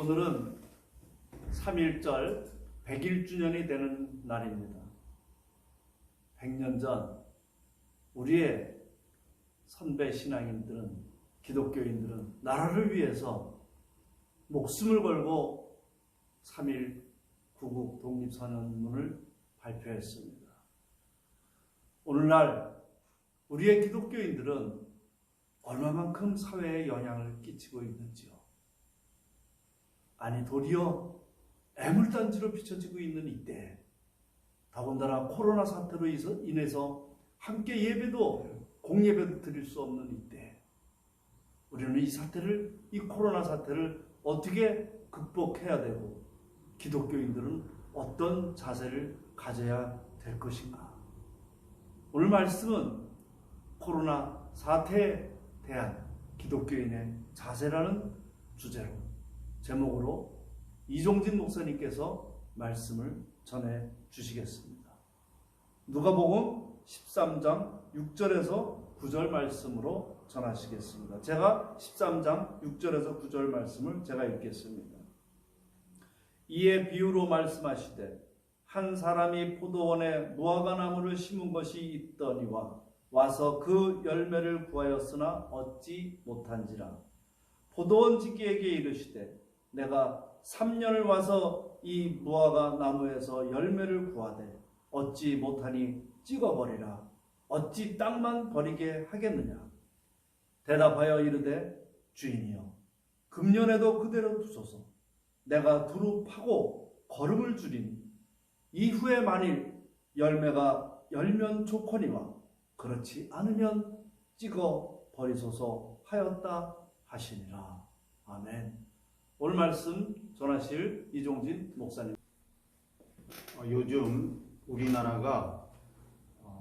오늘은 3.1절 100일주년이 되는 날입니다. 100년 전 우리의 선배 신앙인들은, 기독교인들은 나라를 위해서 목숨을 걸고 3.1 구국 독립선언문을 발표했습니다. 오늘날 우리의 기독교인들은 얼마만큼 사회에 영향을 끼치고 있는지요. 아니, 도리어 애물단지로 비춰지고 있는 이때, 더군다나 코로나 사태로 인해서 함께 예배도 공예배도 드릴 수 없는 이때, 우리는 이 코로나 사태를 어떻게 극복해야 되고, 기독교인들은 어떤 자세를 가져야 될 것인가? 오늘 말씀은 코로나 사태에 대한 기독교인의 자세라는 주제로, 제목으로 이종진 목사님께서 말씀을 전해 주시겠습니다. 누가복음 13장 6절에서 9절 말씀으로 전하시겠습니다. 제가 13장 6절에서 9절 말씀을 제가 읽겠습니다. 이에 비유로 말씀하시되 한 사람이 포도원에 무화과나무를 심은 것이 있더니와 와서 그 열매를 구하였으나 얻지 못한지라. 포도원 지기에게 이르시되 내가 3년을 와서 이 무화과 나무에서 열매를 구하되 얻지 못하니 찍어버리라. 어찌 땅만 버리게 하겠느냐. 대답하여 이르되 주인이여, 금년에도 그대로 두소서. 내가 두루 파고 거름을 주리니 이후에 만일 열매가 열면 좋거니와 그렇지 않으면 찍어 버리소서 하였다 하시니라. 아멘. 오늘 말씀 전하실 이종진 목사님. 요즘 우리나라가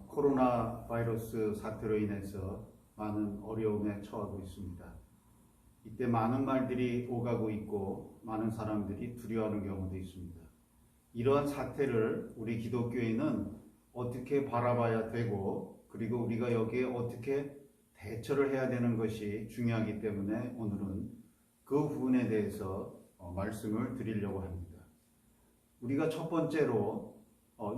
코로나 바이러스 사태로 인해서 많은 어려움에 처하고 있습니다. 이때 많은 말들이 오가고 있고 많은 사람들이 두려워하는 경우도 있습니다. 이러한 사태를 우리 기독교인은 어떻게 바라봐야 되고, 그리고 우리가 여기에 어떻게 대처를 해야 되는 것이 중요하기 때문에 오늘은 그 부분에 대해서 말씀을 드리려고 합니다. 우리가 첫 번째로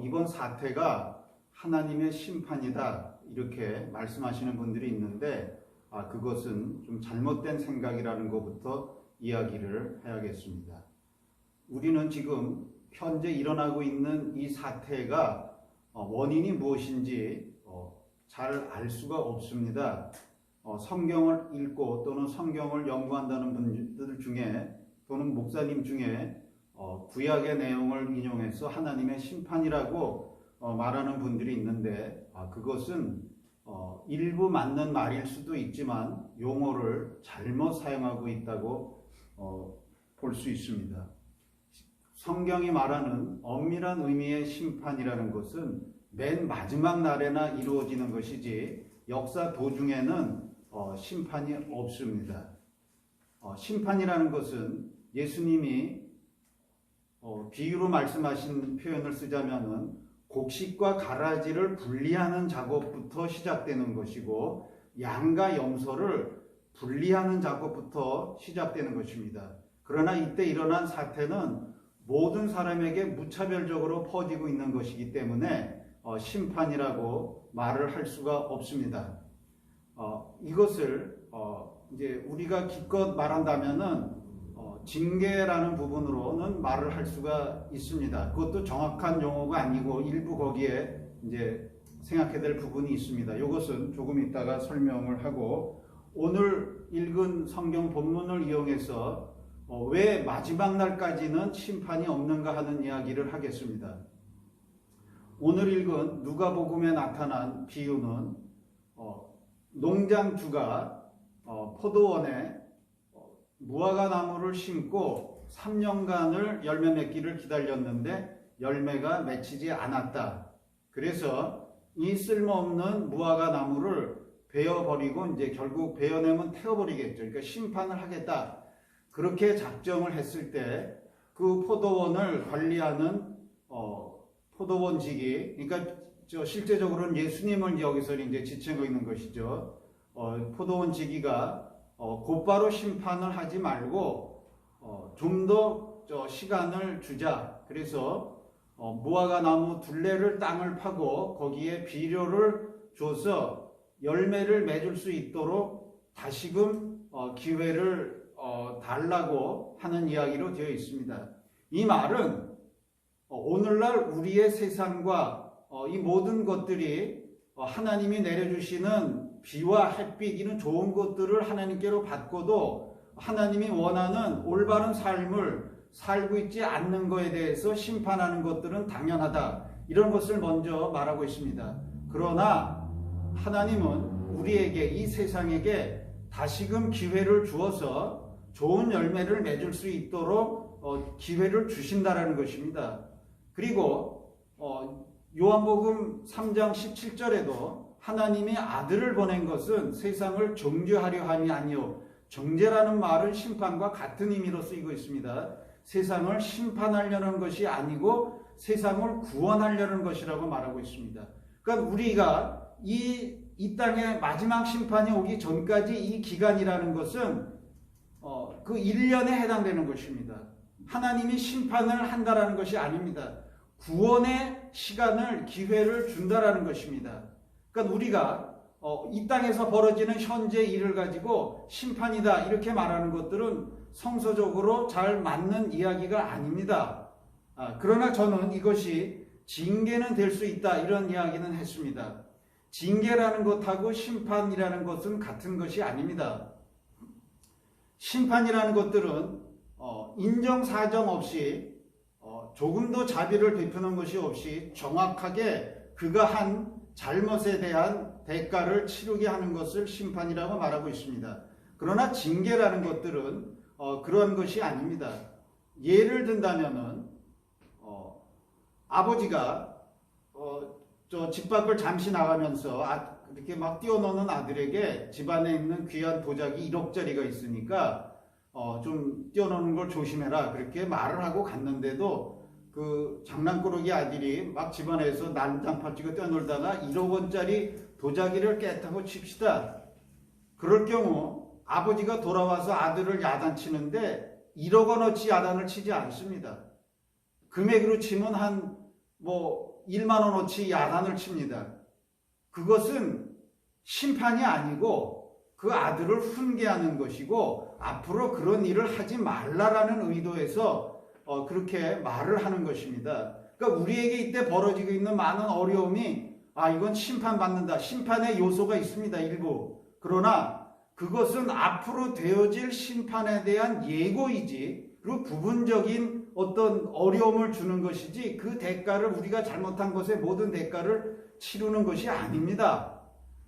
이번 사태가 하나님의 심판이다 이렇게 말씀하시는 분들이 있는데, 그것은 좀 잘못된 생각이라는 것부터 이야기를 해야겠습니다. 우리는 지금 현재 일어나고 있는 이 사태가 원인이 무엇인지 잘 알 수가 없습니다. 성경을 읽고 또는 성경을 연구한다는 분들 중에 또는 목사님 중에 구약의 내용을 인용해서 하나님의 심판이라고 말하는 분들이 있는데, 그것은 일부 맞는 말일 수도 있지만 용어를 잘못 사용하고 있다고 볼 수 있습니다. 성경이 말하는 엄밀한 의미의 심판이라는 것은 맨 마지막 날에나 이루어지는 것이지 역사 도중에는 심판이 없습니다. 심판이라는 것은 예수님이 비유로 말씀하신 표현을 쓰자면은 곡식과 가라지를 분리하는 작업부터 시작되는 것이고, 양과 염소를 분리하는 작업부터 시작되는 것입니다. 그러나 이때 일어난 사태는 모든 사람에게 무차별적으로 퍼지고 있는 것이기 때문에 심판이라고 말을 할 수가 없습니다. 이것을 이제 우리가 기껏 말한다면은 징계라는 부분으로는 말을 할 수가 있습니다. 그것도 정확한 용어가 아니고 일부 거기에 이제 생각해야 될 부분이 있습니다. 이것은 조금 이따가 설명을 하고, 오늘 읽은 성경 본문을 이용해서 왜 마지막 날까지는 심판이 없는가 하는 이야기를 하겠습니다. 오늘 읽은 누가복음에 나타난 비유는 농장주가 포도원에 무화과 나무를 심고 3년간을 열매 맺기를 기다렸는데 열매가 맺히지 않았다. 그래서 이 쓸모없는 무화과 나무를 베어버리고 이제 결국 베어내면 태워버리겠죠. 그러니까 심판을 하겠다. 그렇게 작정을 했을 때 그 포도원을 관리하는 포도원직이, 그러니까 실제적으로는 예수님을 여기서 이제 지칭하고 있는 것이죠. 포도원지기가 곧바로 심판을 하지 말고 좀 더 시간을 주자. 그래서 무화과 나무 둘레를 땅을 파고 거기에 비료를 줘서 열매를 맺을 수 있도록 다시금 기회를 달라고 하는 이야기로 되어 있습니다. 이 말은 오늘날 우리의 세상과 이 모든 것들이 하나님이 내려주시는 비와 햇빛 이런 좋은 것들을 하나님께로 받고도 하나님이 원하는 올바른 삶을 살고 있지 않는 것에 대해서 심판하는 것들은 당연하다. 이런 것을 먼저 말하고 있습니다. 그러나 하나님은 우리에게 이 세상에게 다시금 기회를 주어서 좋은 열매를 맺을 수 있도록 기회를 주신다라는 것입니다. 그리고 요한복음 3장 17절에도 하나님이 아들을 보낸 것은 세상을 정죄하려 함이 아니요, 정죄라는 말은 심판과 같은 의미로 쓰이고 있습니다. 세상을 심판하려는 것이 아니고 세상을 구원하려는 것이라고 말하고 있습니다. 그러니까 우리가 이 땅에 마지막 심판이 오기 전까지 이 기간이라는 것은 그 1년에 해당되는 것입니다. 하나님이 심판을 한다라는 것이 아닙니다. 구원의 시간을, 기회를 준다라는 것입니다. 그러니까 우리가 이 땅에서 벌어지는 현재 일을 가지고 심판이다 이렇게 말하는 것들은 성서적으로 잘 맞는 이야기가 아닙니다. 그러나 저는 이것이 징계는 될 수 있다 이런 이야기는 했습니다. 징계라는 것하고 심판이라는 것은 같은 것이 아닙니다. 심판이라는 것들은 인정사정 없이 조금도 자비를 베푸는 것이 없이 정확하게 그가 한 잘못에 대한 대가를 치르게 하는 것을 심판이라고 말하고 있습니다. 그러나 징계라는 것들은 그런 것이 아닙니다. 예를 든다면은 아버지가 저 집 밖을 잠시 나가면서 이렇게 막 뛰어노는 아들에게 집안에 있는 귀한 도자기 1억짜리가 있으니까 좀 뛰어노는 걸 조심해라 그렇게 말을 하고 갔는데도 그 장난꾸러기 아들이 막 집안에서 난장판 치고 뛰어놀다가 1억 원짜리 도자기를 깼다고 칩시다. 그럴 경우 아버지가 돌아와서 아들을 야단치는데 1억 원어치 야단을 치지 않습니다. 금액으로 치면 한 1만 원어치 야단을 칩니다. 그것은 심판이 아니고 그 아들을 훈계하는 것이고 앞으로 그런 일을 하지 말라라는 의도에서 그렇게 말을 하는 것입니다. 그러니까 우리에게 이때 벌어지고 있는 많은 어려움이 이건 심판받는다. 심판의 요소가 있습니다. 일부. 그러나 그것은 앞으로 되어질 심판에 대한 예고이지 그리고 부분적인 어떤 어려움을 주는 것이지 그 대가를 우리가 잘못한 것의 모든 대가를 치르는 것이 아닙니다.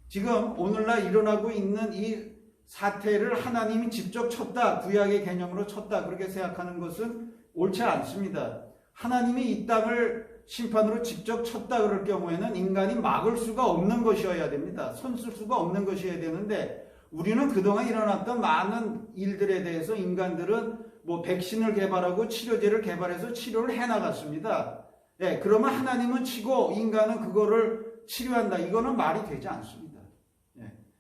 지금 오늘날 일어나고 있는 이 사태를 하나님이 직접 쳤다. 구약의 개념으로 쳤다. 그렇게 생각하는 것은 옳지 않습니다. 하나님이 이 땅을 심판으로 직접 쳤다 그럴 경우에는 인간이 막을 수가 없는 것이어야 됩니다. 손쓸 수가 없는 것이어야 되는데 우리는 그동안 일어났던 많은 일들에 대해서 인간들은 백신을 개발하고 치료제를 개발해서 치료를 해나갔습니다. 그러면 하나님은 치고 인간은 그거를 치료한다. 이거는 말이 되지 않습니다.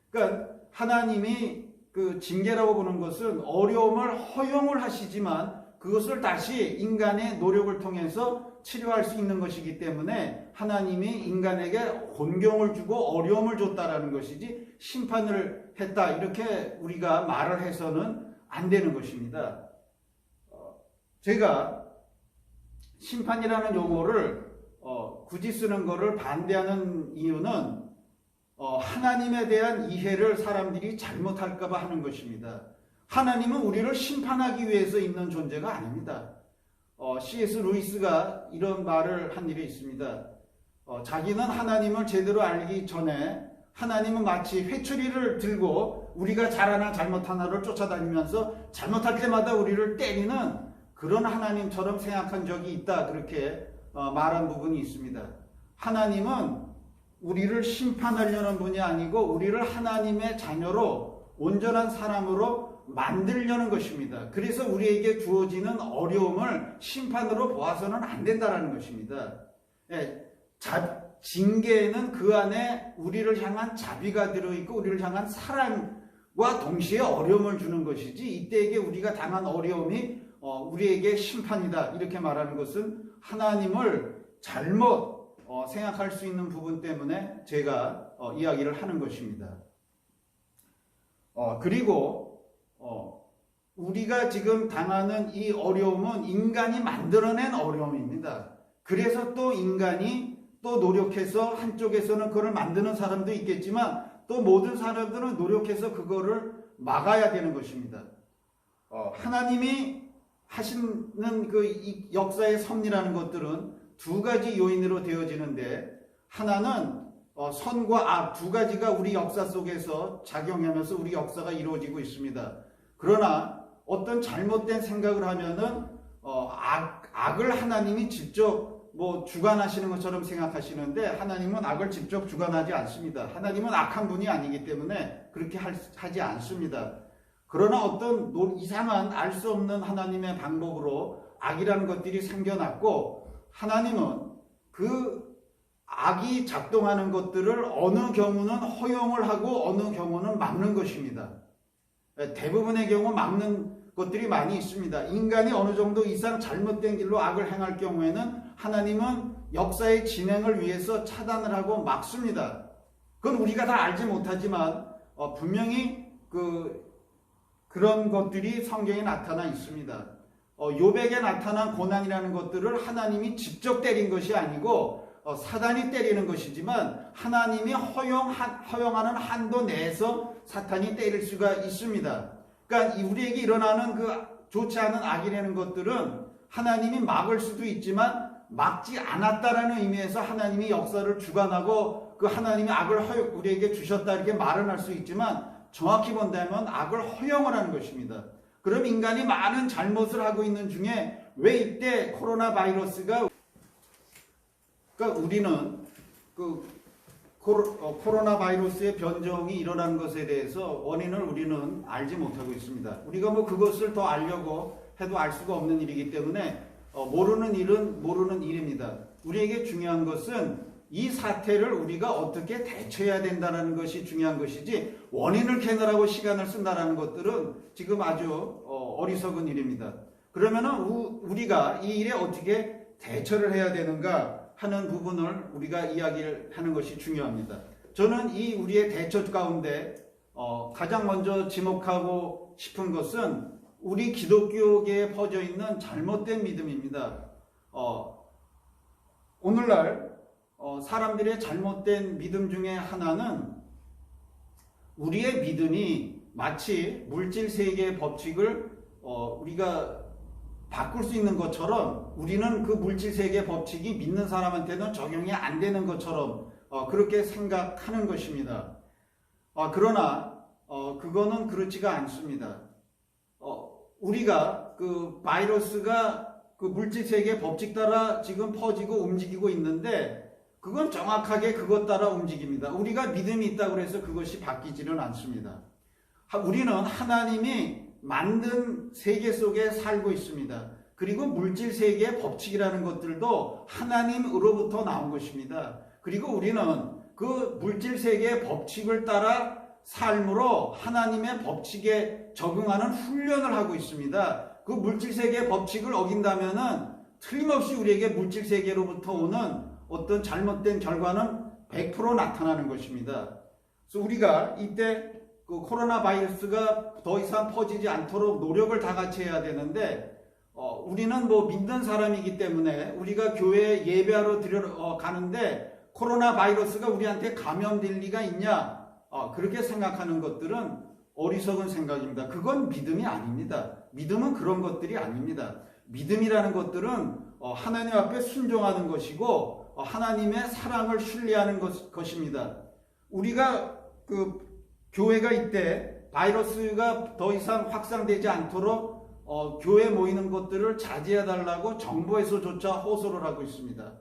그러니까 하나님이 그 징계라고 보는 것은 어려움을 허용을 하시지만 그것을 다시 인간의 노력을 통해서 치료할 수 있는 것이기 때문에 하나님이 인간에게 곤경을 주고 어려움을 줬다라는 것이지 심판을 했다 이렇게 우리가 말을 해서는 안 되는 것입니다. 제가 심판이라는 용어를 굳이 쓰는 것을 반대하는 이유는 하나님에 대한 이해를 사람들이 잘못할까 봐 하는 것입니다. 하나님은 우리를 심판하기 위해서 있는 존재가 아닙니다. C.S. 루이스가 이런 말을 한 일이 있습니다. 자기는 하나님을 제대로 알기 전에 하나님은 마치 회초리를 들고 우리가 잘하나 잘못하나를 쫓아다니면서 잘못할 때마다 우리를 때리는 그런 하나님처럼 생각한 적이 있다. 그렇게 말한 부분이 있습니다. 하나님은 우리를 심판하려는 분이 아니고 우리를 하나님의 자녀로 온전한 사람으로 만들려는 것입니다. 그래서 우리에게 주어지는 어려움을 심판으로 보아서는 안 된다는 것입니다. 징계에는 그 안에 우리를 향한 자비가 들어있고 우리를 향한 사랑과 동시에 어려움을 주는 것이지 이때에게 우리가 당한 어려움이 우리에게 심판이다 이렇게 말하는 것은 하나님을 잘못 생각할 수 있는 부분 때문에 제가 이야기를 하는 것입니다. 그리고 우리가 지금 당하는 이 어려움은 인간이 만들어낸 어려움입니다. 그래서 또 인간이 또 노력해서 한쪽에서는 그걸 만드는 사람도 있겠지만 또 모든 사람들은 노력해서 그거를 막아야 되는 것입니다. 하나님이 하시는 이 역사의 섭리라는 것들은 두 가지 요인으로 되어지는데 하나는 선과 악 두 가지가 우리 역사 속에서 작용하면서 우리 역사가 이루어지고 있습니다. 그러나 어떤 잘못된 생각을 하면은 악을 하나님이 직접 주관하시는 것처럼 생각하시는데 하나님은 악을 직접 주관하지 않습니다. 하나님은 악한 분이 아니기 때문에 그렇게 하지 않습니다. 그러나 어떤 이상한 알 수 없는 하나님의 방법으로 악이라는 것들이 생겨났고 하나님은 그 악이 작동하는 것들을 어느 경우는 허용을 하고 어느 경우는 막는 것입니다. 대부분의 경우 막는 것들이 많이 있습니다. 인간이 어느 정도 이상 잘못된 길로 악을 행할 경우에는 하나님은 역사의 진행을 위해서 차단을 하고 막습니다. 그건 우리가 다 알지 못하지만 분명히 그런 것들이 성경에 나타나 있습니다. 욥에게 나타난 고난이라는 것들을 하나님이 직접 때린 것이 아니고 사단이 때리는 것이지만 하나님이 허용하는 한도 내에서 사탄이 때릴 수가 있습니다. 그러니까 우리에게 일어나는 그 좋지 않은 악이라는 것들은 하나님이 막을 수도 있지만 막지 않았다라는 의미에서 하나님이 역사를 주관하고 그 하나님이 악을 우리에게 주셨다 이렇게 말은 할 수 있지만 정확히 본다면 악을 허용을 하는 것입니다. 그럼 인간이 많은 잘못을 하고 있는 중에 왜 이때 코로나 바이러스가 그러니까 우리는 코로나 바이러스의 변종이 일어난 것에 대해서 원인을 우리는 알지 못하고 있습니다. 우리가 그것을 더 알려고 해도 알 수가 없는 일이기 때문에 모르는 일은 모르는 일입니다. 우리에게 중요한 것은 이 사태를 우리가 어떻게 대처해야 된다는 것이 중요한 것이지 원인을 캐느라고 시간을 쓴다는 것들은 지금 아주 어리석은 일입니다. 그러면 우리가 이 일에 어떻게 대처를 해야 되는가 하는 부분을 우리가 이야기를 하는 것이 중요합니다. 저는 이 우리의 대처 가운데 가장 먼저 지목하고 싶은 것은 우리 기독교계에 퍼져 있는 잘못된 믿음입니다. 오늘날 사람들의 잘못된 믿음 중에 하나는 우리의 믿음이 마치 물질 세계의 법칙을 우리가 바꿀 수 있는 것처럼 우리는 그 물질 세계의 법칙이 믿는 사람한테는 적용이 안 되는 것처럼 그렇게 생각하는 것입니다. 그러나 그거는 그렇지가 않습니다. 우리가 그 바이러스가 그 물질 세계의 법칙 따라 지금 퍼지고 움직이고 있는데 그건 정확하게 그것 따라 움직입니다. 우리가 믿음이 있다고 해서 그것이 바뀌지는 않습니다. 우리는 하나님이 만든 세계 속에 살고 있습니다. 그리고 물질 세계의 법칙이라는 것들도 하나님으로부터 나온 것입니다. 그리고 우리는 그 물질 세계의 법칙을 따라 삶으로 하나님의 법칙에 적응하는 훈련을 하고 있습니다. 그 물질 세계의 법칙을 어긴다면은 틀림없이 우리에게 물질 세계로부터 오는 어떤 잘못된 결과는 100% 나타나는 것입니다. 그래서 우리가 이때 그 코로나 바이러스가 더 이상 퍼지지 않도록 노력을 다 같이 해야 되는데 우리는 믿는 사람이기 때문에 우리가 교회에 예배하러 가는데 코로나 바이러스가 우리한테 감염될 리가 있냐 그렇게 생각하는 것들은 어리석은 생각입니다. 그건 믿음이 아닙니다. 믿음은 그런 것들이 아닙니다. 믿음이라는 것들은 하나님 앞에 순종하는 것이고 하나님의 사랑을 신뢰하는 것입니다. 우리가 교회가 이때 바이러스가 더 이상 확산되지 않도록 교회 모이는 것들을 자제해달라고 정부에서조차 호소를 하고 있습니다.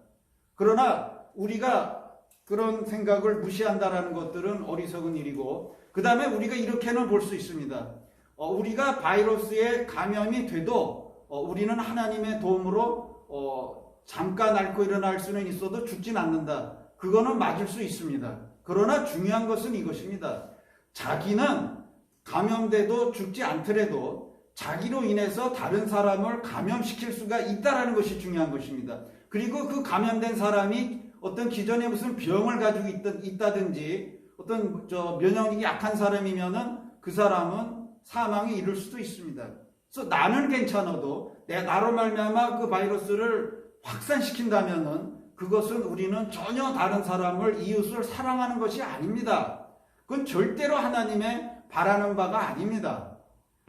그러나 우리가 그런 생각을 무시한다라는 것들은 어리석은 일이고 그 다음에 우리가 이렇게는 볼 수 있습니다. 우리가 바이러스에 감염이 돼도 우리는 하나님의 도움으로 잠깐 앓고 일어날 수는 있어도 죽진 않는다. 그거는 맞을 수 있습니다. 그러나 중요한 것은 이것입니다. 자기는 감염돼도 죽지 않더라도 자기로 인해서 다른 사람을 감염시킬 수가 있다라는 것이 중요한 것입니다. 그리고 그 감염된 사람이 어떤 기존에 무슨 병을 가지고 있다든지 어떤 면역력이 약한 사람이면은 그 사람은 사망에 이를 수도 있습니다. 그래서 나는 괜찮아도 나로 말미암아 그 바이러스를 확산시킨다면은 그것은 우리는 전혀 다른 사람을, 이웃을 사랑하는 것이 아닙니다. 그건 절대로 하나님의 바라는 바가 아닙니다.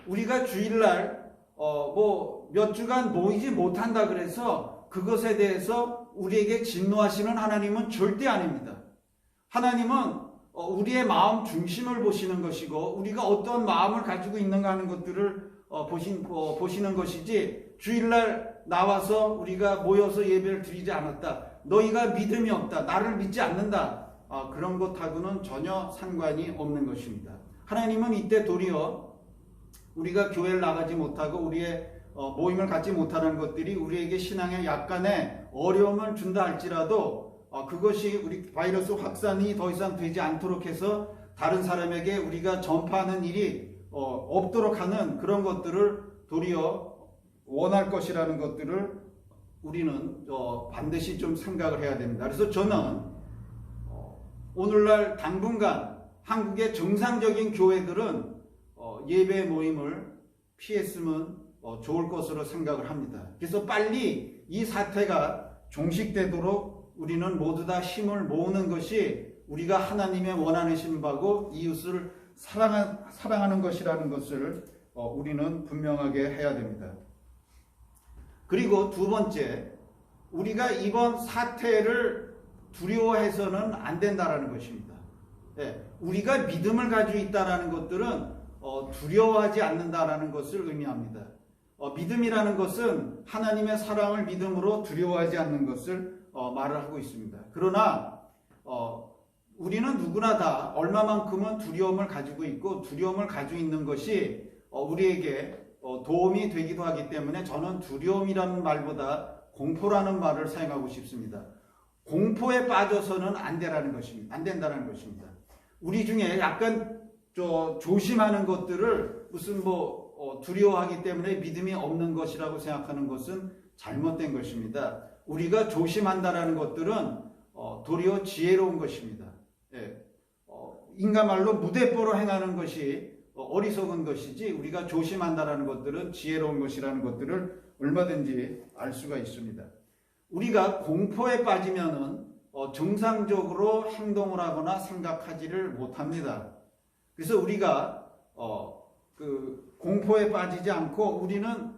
우리가 주일날 몇 주간 모이지 못한다 그래서 그것에 대해서 우리에게 진노하시는 하나님은 절대 아닙니다. 하나님은 우리의 마음 중심을 보시는 것이고 우리가 어떤 마음을 가지고 있는가 하는 것들을 보시는 것이지, 주일날 나와서 우리가 모여서 예배를 드리지 않았다, 너희가 믿음이 없다, 나를 믿지 않는다, 그런 것하고는 전혀 상관이 없는 것입니다. 하나님은 이때 도리어 우리가 교회를 나가지 못하고 우리의 모임을 갖지 못하는 것들이 우리에게 신앙에 약간의 어려움을 준다 할지라도 그것이 우리 바이러스 확산이 더 이상 되지 않도록 해서 다른 사람에게 우리가 전파하는 일이 없도록 하는 그런 것들을 도리어 원할 것이라는 것들을 우리는 반드시 좀 생각을 해야 됩니다. 그래서 저는 오늘날 당분간 한국의 정상적인 교회들은 예배 모임을 피했으면 좋을 것으로 생각을 합니다. 그래서 빨리 이 사태가 종식되도록 우리는 모두 다 힘을 모으는 것이 우리가 하나님의 원하시는 바고 이웃을 사랑하는 것이라는 것을 우리는 분명하게 해야 됩니다. 그리고 두 번째, 우리가 이번 사태를 두려워해서는 안 된다는 것입니다. 우리가 믿음을 가지고 있다는 것들은 두려워하지 않는다라는 것을 의미합니다. 믿음이라는 것은 하나님의 사랑을 믿음으로 두려워하지 않는 것을 말을 하고 있습니다. 그러나 우리는 누구나 다 얼마만큼은 두려움을 가지고 있고, 두려움을 가지고 있는 것이 우리에게 도움이 되기도 하기 때문에 저는 두려움이라는 말보다 공포라는 말을 사용하고 싶습니다. 공포에 빠져서는 안 된다는 것입니다. 우리 중에 약간 조심하는 것들을 무슨 두려워하기 때문에 믿음이 없는 것이라고 생각하는 것은 잘못된 것입니다. 우리가 조심한다라는 것들은 도리어 지혜로운 것입니다. 인간 말로 무대뽀로 행하는 것이 어리석은 것이지, 우리가 조심한다라는 것들은 지혜로운 것이라는 것들을 얼마든지 알 수가 있습니다. 우리가 공포에 빠지면은 정상적으로 행동을 하거나 생각하지를 못합니다. 그래서 우리가 공포에 빠지지 않고 우리는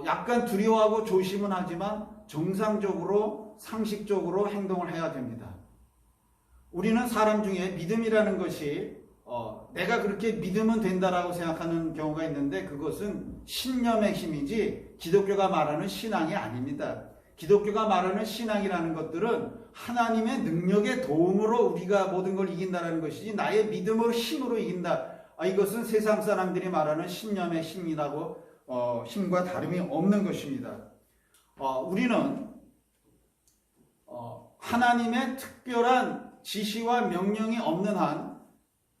약간 두려워하고 조심은 하지만 정상적으로 상식적으로 행동을 해야 됩니다. 우리는 사람 중에 믿음이라는 것이 내가 그렇게 믿으면 된다라고 생각하는 경우가 있는데, 그것은 신념의 힘이지 기독교가 말하는 신앙이 아닙니다. 기독교가 말하는 신앙이라는 것들은 하나님의 능력의 도움으로 우리가 모든 걸 이긴다는 것이지 나의 믿음으로 힘으로 이긴다, 이것은 세상 사람들이 말하는 신념의 힘이라고 힘과 다름이 없는 것입니다. 우리는 하나님의 특별한 지시와 명령이 없는 한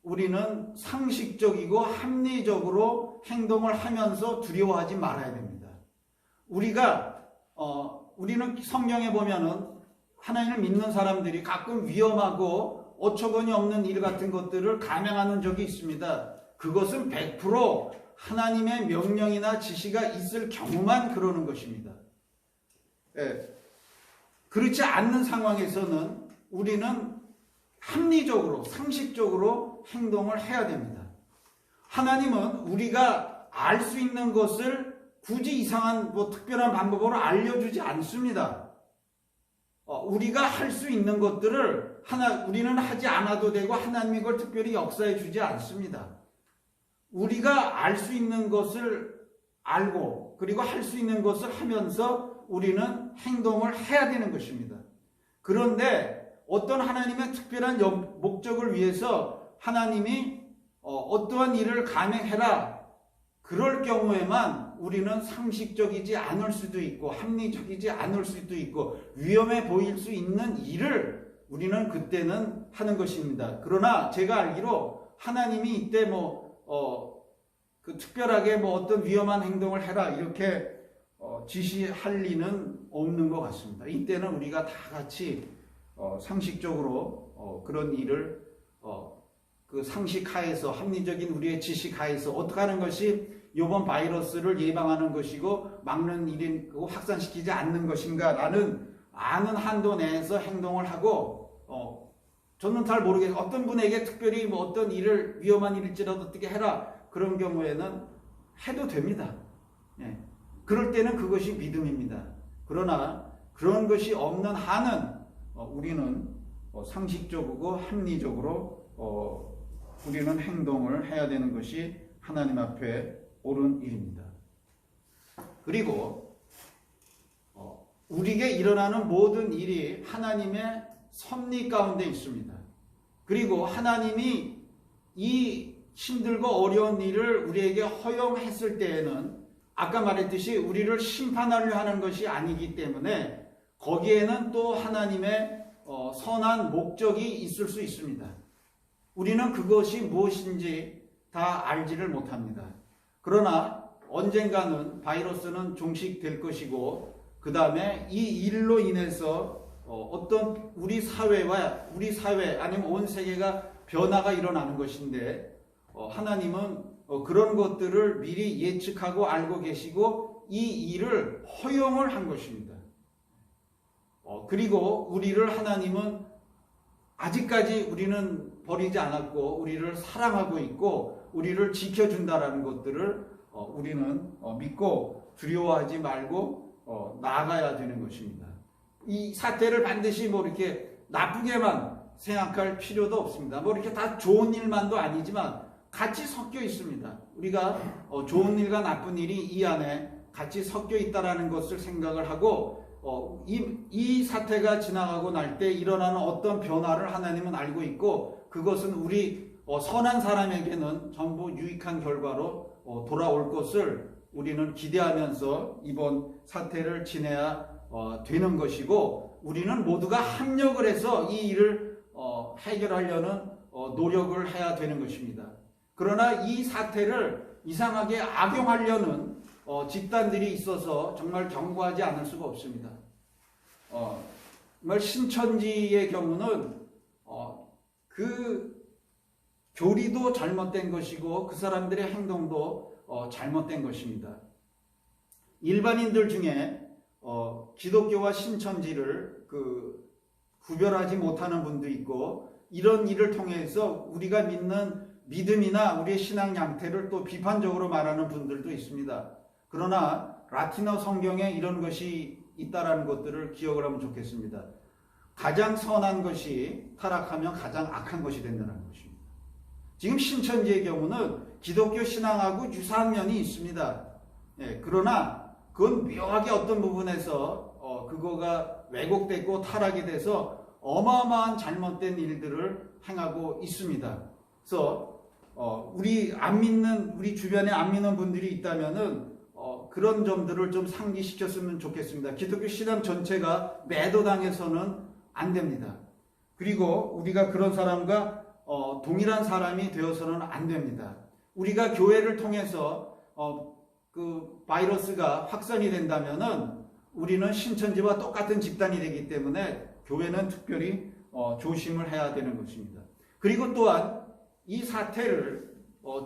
우리는 상식적이고 합리적으로 행동을 하면서 두려워하지 말아야 됩니다. 우리는 성경에 보면은 하나님을 믿는 사람들이 가끔 위험하고 어처구니 없는 일 같은 것들을 감행하는 적이 있습니다. 그것은 100% 하나님의 명령이나 지시가 있을 경우만 그러는 것입니다. 그렇지 않는 상황에서는 우리는 합리적으로, 상식적으로 행동을 해야 됩니다. 하나님은 우리가 알 수 있는 것을 굳이 이상한 특별한 방법으로 알려주지 않습니다. 우리가 할 수 있는 것들을 우리는 하지 않아도 되고 하나님이 그걸 특별히 역사해 주지 않습니다. 우리가 알 수 있는 것을 알고 그리고 할 수 있는 것을 하면서 우리는 행동을 해야 되는 것입니다. 그런데 어떤 하나님의 특별한 목적을 위해서 하나님이 어떠한 일을 감행해라, 그럴 경우에만 우리는 상식적이지 않을 수도 있고 합리적이지 않을 수도 있고 위험해 보일 수 있는 일을 우리는 그때는 하는 것입니다. 그러나 제가 알기로 하나님이 이때 그 특별하게 뭐 어떤 위험한 행동을 해라 이렇게 지시할 리는 없는 것 같습니다. 이때는 우리가 다 같이 상식적으로 그런 일을 그 상식 하에서 합리적인 우리의 지식 하에서 어떻게 하는 것이 이번 바이러스를 예방하는 것이고 막는 일이고 확산시키지 않는 것인가라는 아는 한도 내에서 행동을 하고 저는 잘 모르겠어요. 어떤 분에게 특별히 뭐 어떤 일을 위험한 일일지라도 어떻게 해라 그런 경우에는 해도 됩니다. 예. 그럴 때는 그것이 믿음입니다. 그러나 그런 것이 없는 한은 우리는 상식적이고 합리적으로 우리는 행동을 해야 되는 것이 하나님 앞에 옳은 일입니다. 그리고 우리에게 일어나는 모든 일이 하나님의 섭리 가운데 있습니다. 그리고 하나님이 이 힘들고 어려운 일을 우리에게 허용했을 때에는 아까 말했듯이 우리를 심판하려 하는 것이 아니기 때문에 거기에는 또 하나님의 선한 목적이 있을 수 있습니다. 우리는 그것이 무엇인지 다 알지를 못합니다. 그러나 언젠가는 바이러스는 종식될 것이고 그 다음에 이 일로 인해서 어떤 우리 사회 아니면 온 세계가 변화가 일어나는 것인데 하나님은 그런 것들을 미리 예측하고 알고 계시고 이 일을 허용을 한 것입니다. 그리고 우리를 하나님은 아직까지 우리는 버리지 않았고 우리를 사랑하고 있고 우리를 지켜준다라는 것들을 우리는 믿고 두려워하지 말고 나아가야 되는 것입니다. 이 사태를 반드시 뭐 이렇게 나쁘게만 생각할 필요도 없습니다. 뭐 이렇게 다 좋은 일만도 아니지만 같이 섞여 있습니다. 우리가 좋은 일과 나쁜 일이 이 안에 같이 섞여 있다라는 것을 생각을 하고 이 사태가 지나가고 날 때 일어나는 어떤 변화를 하나님은 알고 있고 그것은 우리 선한 사람에게는 전부 유익한 결과로 돌아올 것을 우리는 기대하면서 이번 사태를 지내야 되는 것이고 우리는 모두가 합력을 해서 이 일을 해결하려는 노력을 해야 되는 것입니다. 그러나 이 사태를 이상하게 악용하려는 집단들이 있어서 정말 경고하지 않을 수가 없습니다. 정말 신천지의 경우는 그 교리도 잘못된 것이고 그 사람들의 행동도 잘못된 것입니다. 일반인들 중에 기독교와 신천지를 구별하지 못하는 분도 있고 이런 일을 통해서 우리가 믿는 믿음이나 우리의 신앙 양태를 또 비판적으로 말하는 분들도 있습니다. 그러나 라틴어 성경에 이런 것이 있다라는 것들을 기억을 하면 좋겠습니다. 가장 선한 것이 타락하면 가장 악한 것이 된다는 것입니다. 지금 신천지의 경우는 기독교 신앙하고 유사한 면이 있습니다. 그러나 그건 묘하게 어떤 부분에서 그거가 왜곡됐고 타락이 돼서 어마어마한 잘못된 일들을 행하고 있습니다. 그래서 우리 주변에 안 믿는 분들이 있다면은 그런 점들을 좀 상기시켰으면 좋겠습니다. 기독교 신앙 전체가 매도당해서는 안 됩니다. 그리고 우리가 그런 사람과 동일한 사람이 되어서는 안 됩니다. 우리가 교회를 통해서 그 바이러스가 확산이 된다면은 우리는 신천지와 똑같은 집단이 되기 때문에 교회는 특별히 조심을 해야 되는 것입니다. 그리고 또한 이 사태를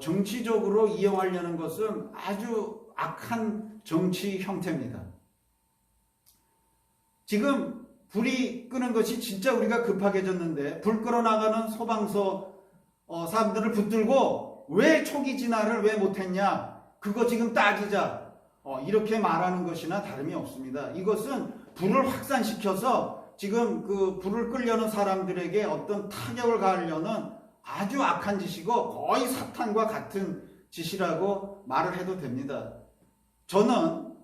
정치적으로 이용하려는 것은 아주 악한 정치 형태입니다. 지금 불이 끄는 것이 진짜 우리가 급하게졌는데 불 끌어 나가는 소방서 사람들을 붙들고 왜 초기 진화를 왜 못했냐 그거 지금 따지자 이렇게 말하는 것이나 다름이 없습니다. 이것은 불을 확산시켜서 지금 그 불을 끌려는 사람들에게 어떤 타격을 가하려는 아주 악한 짓이고 거의 사탄과 같은 짓이라고 말을 해도 됩니다. 저는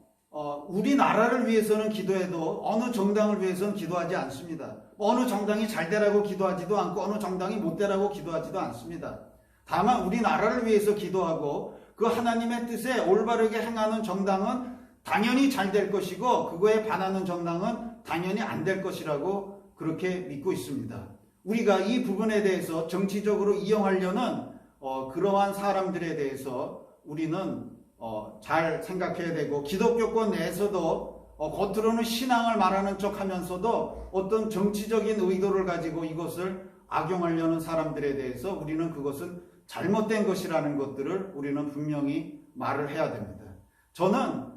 우리나라를 위해서는 기도해도 어느 정당을 위해서는 기도하지 않습니다. 어느 정당이 잘 되라고 기도하지도 않고 어느 정당이 못 되라고 기도하지도 않습니다. 다만 우리나라를 위해서 기도하고 그 하나님의 뜻에 올바르게 행하는 정당은 당연히 잘 될 것이고 그거에 반하는 정당은 당연히 안 될 것이라고 그렇게 믿고 있습니다. 우리가 이 부분에 대해서 정치적으로 이용하려는 그러한 사람들에 대해서 우리는 잘 생각해야 되고, 기독교권 내에서도 겉으로는 신앙을 말하는 척 하면서도 어떤 정치적인 의도를 가지고 이것을 악용하려는 사람들에 대해서 우리는 그것은 잘못된 것이라는 것들을 우리는 분명히 말을 해야 됩니다. 저는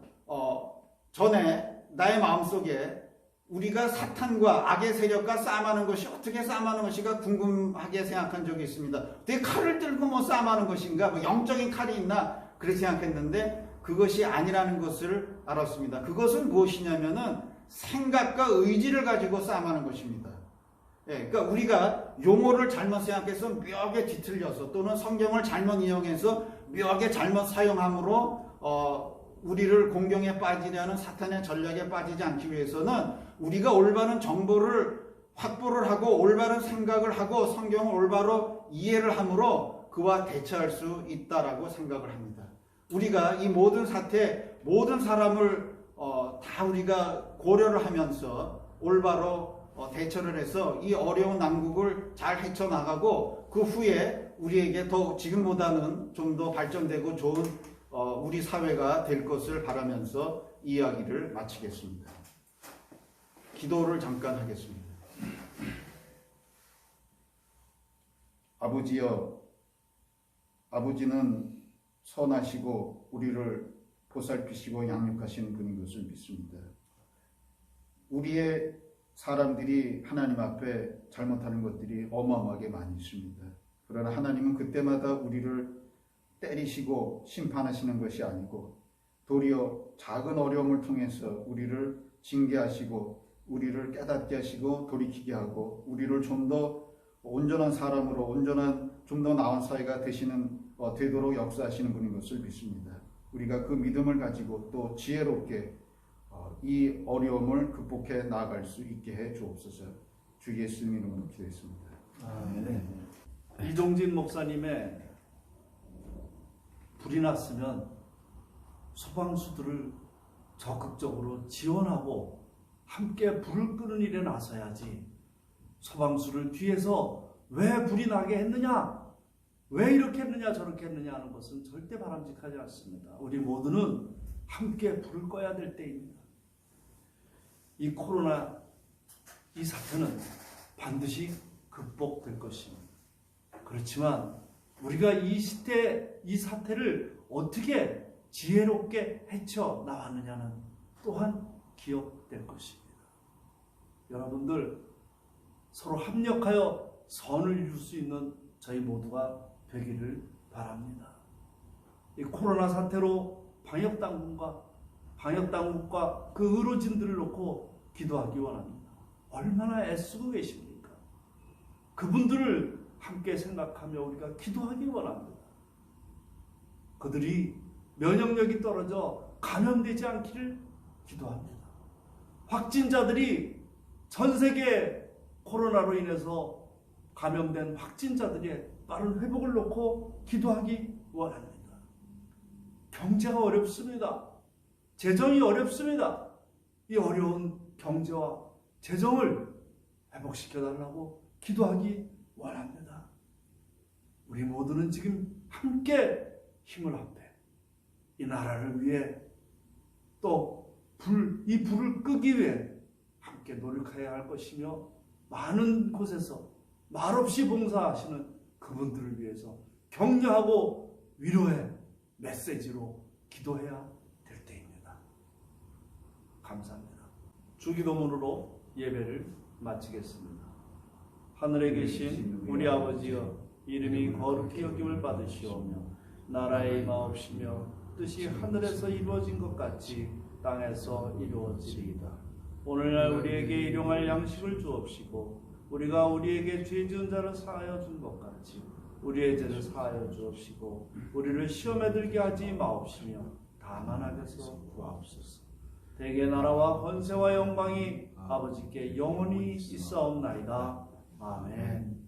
전에 나의 마음속에 우리가 사탄과 악의 세력과 싸움하는 것이 어떻게 싸움하는 것인가 궁금하게 생각한 적이 있습니다. 어떻게 칼을 들고 뭐 싸움하는 것인가, 뭐 영적인 칼이 있나 그렇게 생각했는데 그것이 아니라는 것을 알았습니다. 그것은 무엇이냐면은 생각과 의지를 가지고 싸움하는 것입니다. 예, 그러니까 우리가 용어를 잘못 생각해서 묘하게 뒤틀려서 또는 성경을 잘못 이용해서 묘하게 잘못 사용함으로 우리를 공경에 빠지려는 사탄의 전략에 빠지지 않기 위해서는 우리가 올바른 정보를 확보를 하고 올바른 생각을 하고 성경을 올바로 이해를 함으로 그와 대처할 수 있다라고 생각을 합니다. 우리가 이 모든 사태, 모든 사람을 다 우리가 고려를 하면서 올바로 대처를 해서 이 어려운 난국을 잘 헤쳐나가고 그 후에 우리에게 더 지금보다는 좀 더 발전되고 좋은 우리 사회가 될 것을 바라면서 이야기를 마치겠습니다. 기도를 잠깐 하겠습니다. 아버지여, 아버지는 선하시고 우리를 보살피시고 양육하시는 분인 것을 믿습니다. 우리의 사람들이 하나님 앞에 잘못하는 것들이 어마어마하게 많이 있습니다. 그러나 하나님은 그때마다 우리를 때리시고 심판하시는 것이 아니고 도리어 작은 어려움을 통해서 우리를 징계하시고 우리를 깨닫게 하시고 돌이키게 하고 우리를 좀 더 온전한 사람으로 온전한 좀 더 나은 사회가 되도록 역사하시는 분인 것을 믿습니다. 우리가 그 믿음을 가지고 또 지혜롭게 이 어려움을 극복해 나아갈 수 있게 해 주옵소서. 주 예수님 이름으로 기도했습니다. 이종진 목사님의 불이 났으면 소방수들을 적극적으로 지원하고 함께 불을 끄는 일에 나서야지, 소방수를 뒤에서 왜 불이 나게 했느냐, 왜 이렇게 했느냐 저렇게 했느냐 하는 것은 절대 바람직하지 않습니다. 우리 모두는 함께 불을 꺼야 될 때입니다. 이 코로나 이 사태는 반드시 극복될 것입니다. 그렇지만 우리가 이 시대 이 사태를 어떻게 지혜롭게 헤쳐 나왔느냐는 또한 기억될 것입니다. 여러분들 서로 합력하여 선을 이룰 수 있는 저희 모두가 되기를 바랍니다. 이 코로나 사태로 방역당국과 그 의료진들을 놓고 기도하기 원합니다. 얼마나 애쓰고 계십니까? 그분들을 함께 생각하며 우리가 기도하기 원합니다. 그들이 면역력이 떨어져 감염되지 않기를 기도합니다. 확진자들이 전 세계 코로나로 인해서 감염된 확진자들의 빠른 회복을 놓고 기도하기 원합니다. 경제가 어렵습니다. 재정이 어렵습니다. 이 어려운 경제와 재정을 회복시켜달라고 기도하기 원합니다. 우리 모두는 지금 함께 힘을 합해 이 나라를 위해 또 이 불을 끄기 위해 함께 노력해야 할 것이며, 많은 곳에서 말없이 봉사하시는 그분들을 위해서 격려하고 위로의 메시지로 기도해야 될 때입니다. 감사합니다. 주기도문으로 예배를 마치겠습니다. 하늘에 계신 우리 아버지여, 이름이 거룩히 여김을 받으시오며 나라의 임하옵시며 뜻이 하늘에서 이루어진 것 같이 땅에서 이루어지리이다. 오늘날 우리에게 일용할 양식을 주옵시고 우리가 우리에게 죄 지은 자를 사하여 준 것 같이 우리의 죄를 사하여 주옵시고 우리를 시험에 들게 하지 마옵시며 다만 악에서 구하옵소서. 대개 나라와 권세와 영광이 아버지께 영원히 있사옵나이다. 아멘.